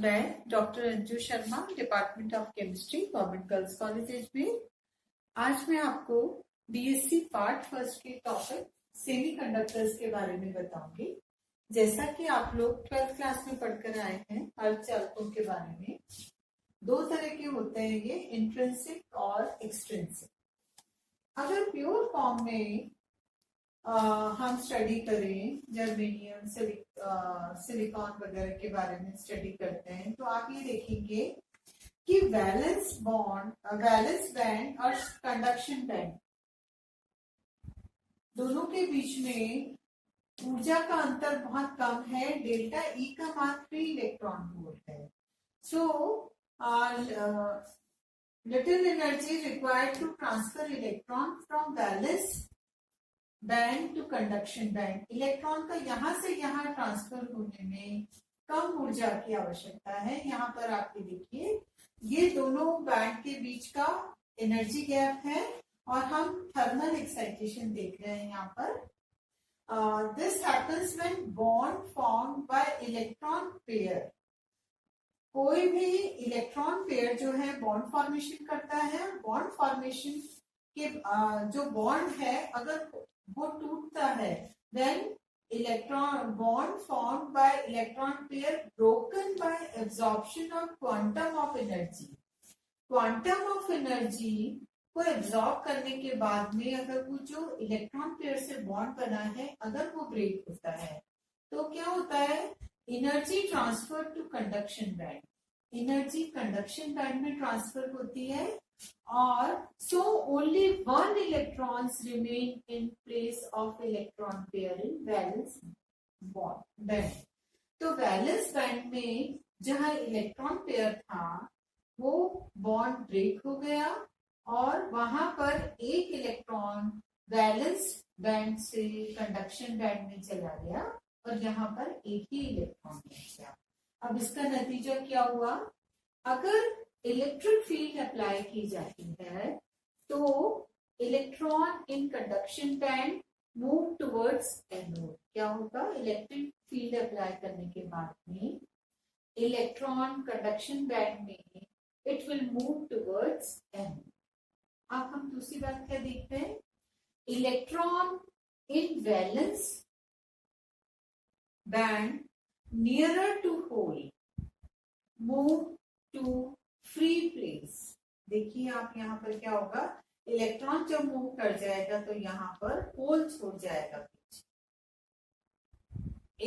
मैं doctor Anju Sharma, department of chemistry, government girls college Ajmer. आज मैं आपको बीएससी पार्ट फर्स्ट के टॉपिक सेमीकंडक्टर्स के बारे में बताऊंगी। जैसा कि आप लोग 12th क्लास में पढ़कर आए हैं अर्धचालकों के बारे में, दो तरह के होते हैं ये, इंट्रिंसिक और एक्सट्रिंसिक। अगर प्योर फॉर्म में हम स्टडी करें, जर्मेनियम, सिलिकॉन वगैरह के बारे में स्टडी करते हैं, तो आप ये देखेंगे कि वैलेंस बैंड और कंडक्शन बैंड दोनों के बीच में ऊर्जा का अंतर बहुत कम है। डेल्टा ई का मान 3 इलेक्ट्रॉन वोल्ट है। So little energy required to transfer electron from valence band to conduction band. Electron का यहां से यहां ट्रांसफर होने में कम ऊर्जा की आवश्यकता है। यहाँ पर आप ये देखिए, ये दोनों बैंड के बीच का एनर्जी गैप है और हम थर्मल एक्साइटेशन देख रहे हैं यहाँ पर। This happens when bond formed by electron pair. कोई भी इलेक्ट्रॉन पेयर जो है बॉन्ड फॉर्मेशन करता है। बॉन्ड फॉर्मेशन के जो बॉन्ड है अगर वो टूटता है, then electron bond formed by electron pair broken by absorption of quantum of energy। Quantum of energy को एब्जॉर्ब करने के बाद में अगर वो जो इलेक्ट्रॉन पेयर से बॉन्ड बना है अगर वो ब्रेक होता है तो क्या होता है, energy transfer to conduction band. Energy conduction band में ट्रांसफर होती है और so only one electrons remain in place of electron pair in valence band। तो वैलेंस बैंड में जहां इलेक्ट्रॉन पेयर था वो बॉन्ड ब्रेक हो गया और वहां पर एक इलेक्ट्रॉन वैलेंस बैंड से कंडक्शन बैंड में चला गया और यहाँ पर एक ही इलेक्ट्रॉन बच गया। अब इसका नतीजा क्या हुआ, अगर इलेक्ट्रिक फील्ड अप्लाई की जाती है तो electron in conduction band move towards anode. क्या होगा, इलेक्ट्रिक फील्ड अप्लाई करने के बाद में इलेक्ट्रॉन कंडक्शन बैंड में it will move towards anode. अब हम दूसरी बात क्या देखते हैं, electron in valence band nearer to hole move to free place. देखिए आप यहाँ पर क्या होगा, इलेक्ट्रॉन जब मूव कर जाएगा तो यहाँ पर होल छोड़ जाएगा पीछे।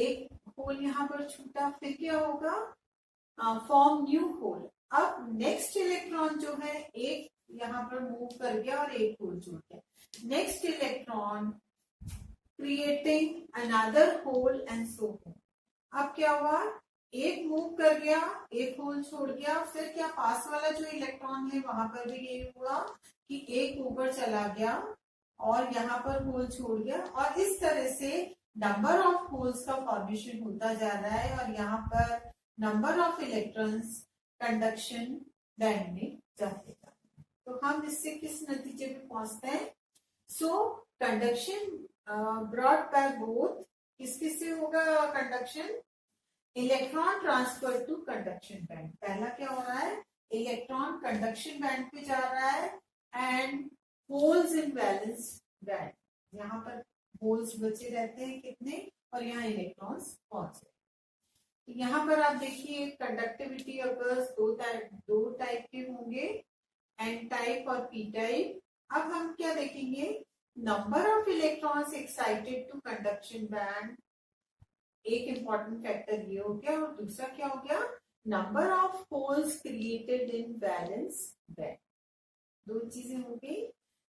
एक होल यहाँ पर छूटा, फिर क्या होगा, फॉर्म न्यू होल। अब नेक्स्ट इलेक्ट्रॉन जो है एक यहाँ पर मूव कर गया और एक होल छोड़ गया। Next electron creating another hole and so on. अब क्या हुआ, एक मूव कर गया, एक होल छोड़ गया, फिर क्या पास वाला जो इलेक्ट्रॉन है वहां पर भी यही हुआ कि एक ऊपर चला गया और यहाँ पर होल छोड़ गया और इस तरह से नंबर ऑफ होल्स का फॉर्मेशन होता जा रहा है और यहाँ पर number of electrons conduction band में जाते जाते हैं। तो हम इससे किस नतीजे में पहुंचते हैं, so conduction brought by both, किस किस से होगा conduction, electron transfer to conduction band. पहला क्या हो रहा है, इलेक्ट्रॉन कंडक्शन बैंड पे जा रहा है and holes in valence band, यहाँ पर होल्स बचे रहते हैं कितने और यहाँ इलेक्ट्रॉन्स पहुंचे। तो यहाँ पर आप देखिए कंडक्टिविटी अगर्स दो टाइप के होंगे, एन टाइप और पी टाइप। अब हम क्या देखेंगे, number of electrons excited to conduction band, एक इंपॉर्टेंट फैक्टर ये हो गया और दूसरा क्या हो गया, number of holes created in valence band. दो चीजें हो गई,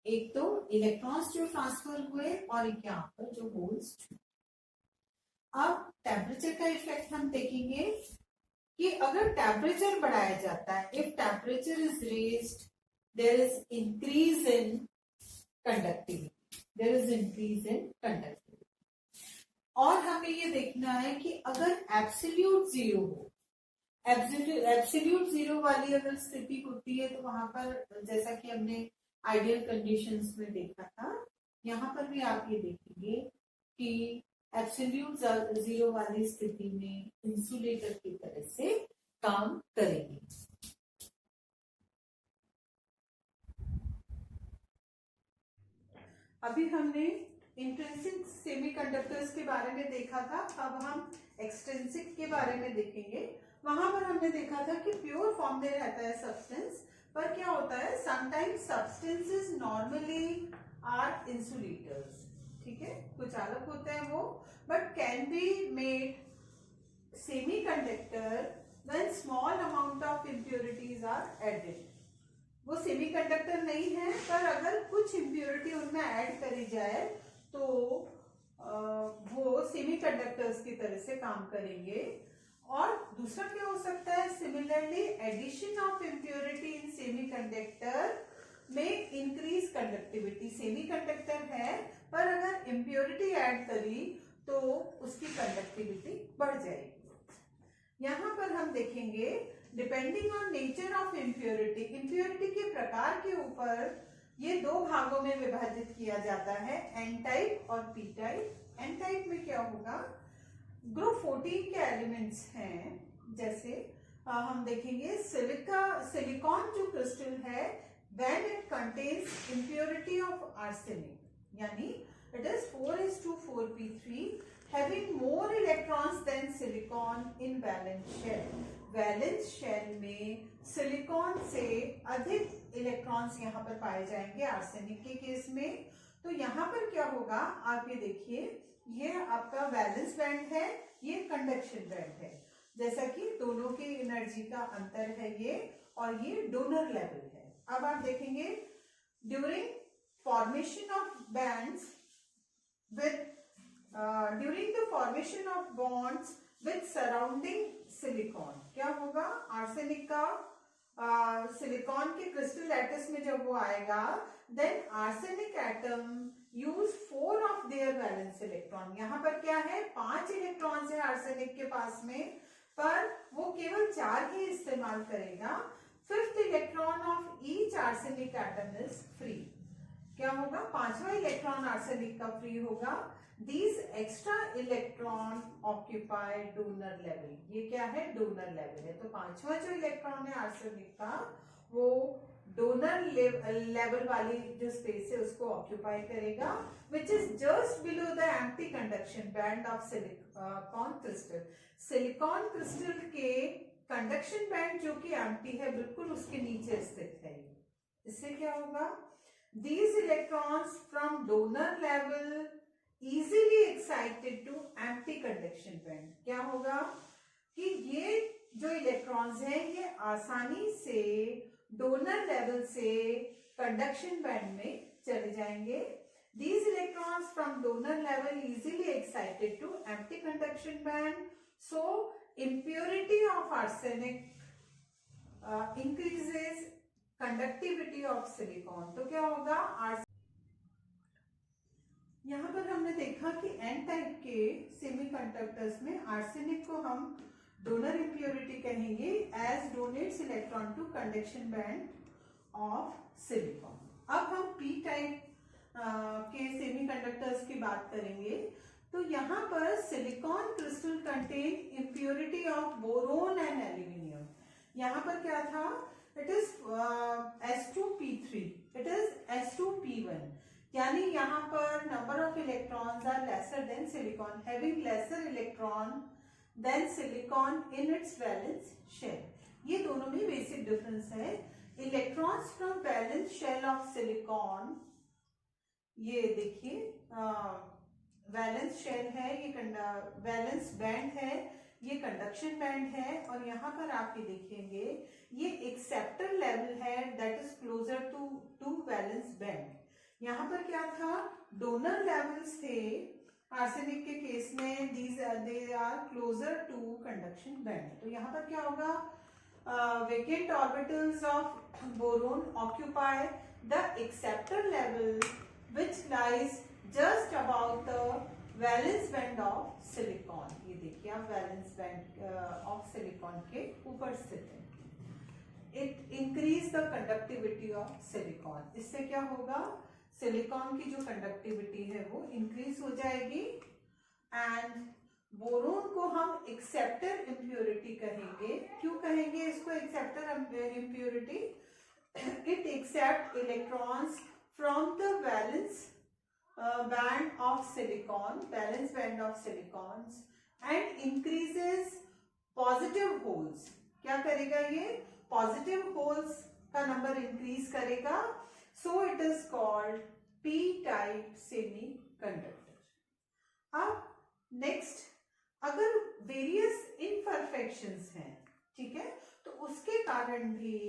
एक तो इलेक्ट्रॉन्स जो ट्रांसफर हुए और एक यहाँ पर जो होल्स छूटे। अब टेम्परेचर का इफेक्ट हम देखेंगे कि अगर टेम्परेचर बढ़ाया जाता है, if temperature is raised there is increase in conductivity, there is increase in conductivity. और हमें ये देखना है कि अगर एब्सोल्यूट जीरो हो, एब्सोल्यूट जीरो वाली अगर स्थिति होती है तो वहां पर जैसा कि हमने आइडियल कंडीशंस में देखा था, यहाँ पर भी आप ये देखेंगे कि एब्सोल्यूट जीरो वाली स्थिति में इंसुलेटर की तरह से काम करेंगे। अभी हमने इंट्रिंसिक सेमीकंडक्टर्स के बारे में देखा था, अब हम एक्सट्रिंसिक के बारे में देखेंगे। वहां पर हमने देखा था कि प्योर फॉर्म में रहता है सब्सटेंस, पर क्या होता है sometimes substances normally are insulators, ठीक है, कुछ अलग होते हैं वो, but can be made semiconductor when small amount of impurities are added. वो सेमीकंडक्टर नहीं है, पर अगर कुछ इम्प्योरिटी उनमें ऐड करी जाए तो वो सेमीकंडक्टर्स की तरह से काम करेंगे। और दूसरा क्या हो सकता है, similarly addition of impurity in semiconductor में इंक्रीज कंडक्टिविटी। सेमीकंडक्टर है पर अगर इम्प्योरिटी ऐड करी तो उसकी कंडक्टिविटी बढ़ जाएगी। यहां पर हम देखेंगे depending on nature of impurity, impurity के प्रकार के ऊपर ये दो भागों में विभाजित किया जाता है, एन टाइप और पी टाइप। एन टाइप में क्या होगा, ग्रुप 14 के एलिमेंट्स हैं, जैसे हम देखेंगे सिलिकॉन जो क्रिस्टल है when it contains impurity of arsenic, यानी it is 4:4p3 having more electrons than silicon in valence shell. Valence shell में सिलिकॉन से अधिक इलेक्ट्रॉन्स यहाँ पर पाए जाएंगे आर्सेनिक के केस में। तो यहाँ पर क्या होगा, आप ये देखिए, ये आपका वैलेंस बैंड है, ये कंडक्शन बैंड है, जैसा कि दोनों की एनर्जी का अंतर है ये, और ये डोनर लेवल है। अब आप देखेंगे during formation of bands with during the formation of bonds with surrounding silicon, क्या होगा, आर्सेनिक का सिलिकॉन के क्रिस्टल लैटिस में जब वो आएगा, then arsenic atom use 4 of their valence electron. यहाँ पर क्या है, 5 इलेक्ट्रॉन्स है आर्सेनिक के पास में, पर वो केवल 4 ही इस्तेमाल करेगा। 5th electron of each arsenic atom is free. क्या होगा, 5वां इलेक्ट्रॉन आर्सेनिक का फ्री होगा। These extra electron occupy donor level, ये क्या है, डोनर लेवल है। तो 5वां जो इलेक्ट्रॉन है आर्सेनिक का, वो डोनर लेवल वाली जो स्पेस है उसको ऑक्यूपाई करेगा, which is just below the empty conduction band of silicon crystal. Silicon crystal के कंडक्शन बैंड जो कि एम्प्टी है, बिल्कुल उसके नीचे स्थित है। इससे क्या होगा, these electrons from donor level easily excited to empty conduction band। क्या होगा कि ये जो इलेक्ट्रॉन्स हैं ये आसानी से डोनर लेवल से कंडक्शन बैंड में चले जाएंगे। These electrons from donor level easily excited to empty conduction band, so impurity of arsenic increases conductivity of silicon। तो क्या होगा, यहाँ पर हमने देखा कि एन टाइप के सेमीकंडक्टर्स में आर्सेनिक को हम डोनर इम्प्योरिटी कहेंगे as donates electron to conduction band of silicon. अब हम पी टाइप के सेमीकंडक्टर्स की बात करेंगे। तो यहाँ पर silicon crystal contain impurity of boron and aluminium. यहाँ पर क्या था, it is S2p3, it is S2p1, यानी यहाँ पर number of electrons are lesser than silicon, having lesser electron than silicon in its valence shell. ये दोनों में बेसिक डिफरेंस है। Electrons from valence shell of silicon, ये देखिए वैलेंस शेल है, ये वैलेंस बैंड है, ये कंडक्शन बैंड है, और यहाँ पर आप ये देखेंगे ये एक्सेप्टर लेवल है that is closer to valence band. यहाँ पर क्या था, डोनर लेवल्स थे आर्सेनिक के केस में, they are closer to conduction band. तो यहाँ पर क्या होगा, vacant orbitals of boron occupy the acceptor level which lies just above the valence band of silicon। ये देखिए आप वैलेंस बैंड ऑफ सिलिकॉन के ऊपर स्थित है। It increase the conductivity of silicon. इससे क्या होगा, सिलिकॉन की जो कंडक्टिविटी है वो इंक्रीज हो जाएगी, एंड बोरोन को हम एक्सेप्टर इम्प्योरिटी कहेंगे। क्यों कहेंगे इसको acceptor impurity? It accept electrons from the valence band of silicon, valence band of silicons and increases positive holes. क्या करेगा ये? Positive holes का नंबर इंक्रीज करेगा, so it is called p-type semiconductor. अब नेक्स्ट, अगर वेरियस इनपरफेक्शंस हैं, ठीक है, तो उसके कारण भी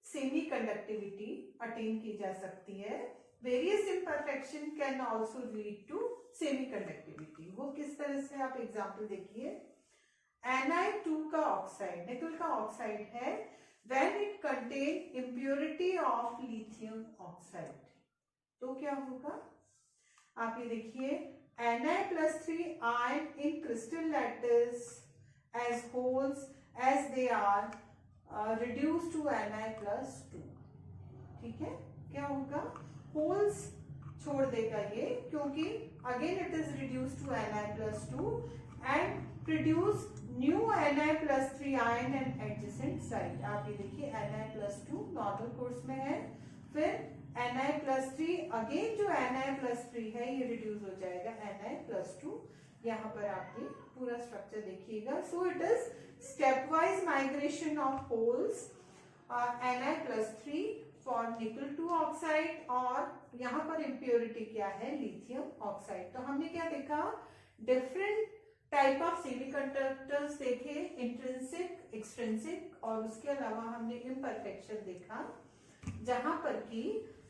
सेमी कंडक्टिविटी अटेन की जा सकती है। Various imperfection can also lead to semi conductivity. वो किस तरह से, आप एग्जाम्पल देखिए। Ni2 का ऑक्साइड, निकल का ऑक्साइड है, when it contain impurity of lithium oxide, तो क्या होगा? आप ये देखिए, Na+3 ion in crystal lattice as holes as they are reduced to Na+2, ठीक है, क्या होगा? होल्स छोड़ देगा ये, क्योंकि again it is reduce to Na+2 and produce new Na+3 ion and adjacent side. आप ये देखिए, Na+2 नॉर्मल कोर्स में है, फिर Na+3 अगेन जो Na+3 है ये रिड्यूस हो जाएगा Na+2। यहाँ पर आप ये पूरा स्ट्रक्चर देखिएगा। So it is step wise migration of holes, Na+3 for निकल 2 ऑक्साइड, और यहाँ पर इम्प्योरिटी क्या है? Lithium oxide. तो हमने क्या देखा? डिफरेंट टाइप ऑफ सेमीकंडक्टर्स देखे, इंट्रिंसिक, एक्सट्रिंसिक, और उसके अलावा हमने इम्परफेक्शन देखा, जहां पर कि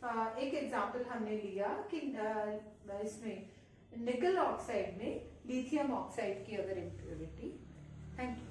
एक एग्जांपल हमने लिया कि इसमें निकल ऑक्साइड में लिथियम ऑक्साइड की अगर इम्प्योरिटी। Thank you.